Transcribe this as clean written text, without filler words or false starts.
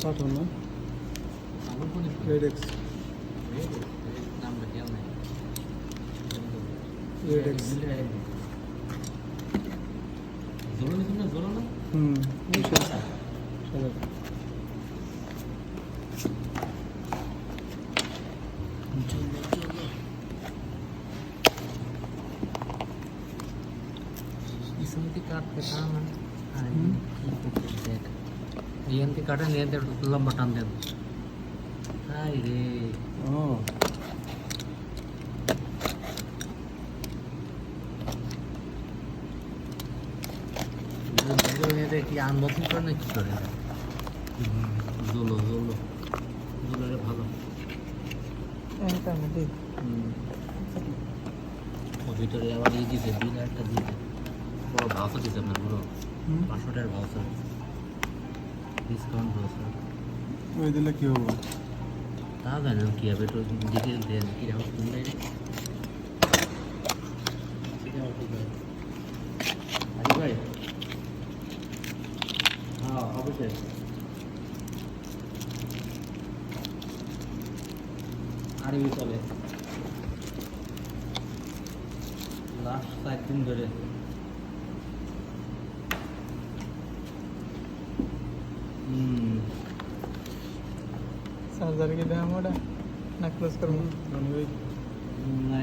পাঠাও না আমার ফোনে রেড এক্স নামটা খেয়াল নাই রেড এক্স জোলো নিচ্ছি না জোলো না হুম সাদা। সাদা চলো চলো इसमें काट के काम है देख एन के काटा नहीं दे लंबा टान दे हाय रे ও जो ये देख ये अनबॉक्सिंग करने की करे जोलो जोलो जोलो रे ভালো এটা মধ্যে ও ভিতরে আবার এই দিতে বিল একটা দিতে বড় ভাউচার দিতে না বড় 500 টাকার ভাউচার ডিসকাউন্ট ভাউচার ওই দিলে কি হবে তা জানি না কি হবে একটু ডিটেল দেন কি হবে শুনলে ঠিক আছে আরে ভাই হ্যাঁ অবশ্যই আরবি চলে লাস্ট 4 দিন ধরে চার্জার কি দাম ওটা না ক্লোজ করবো না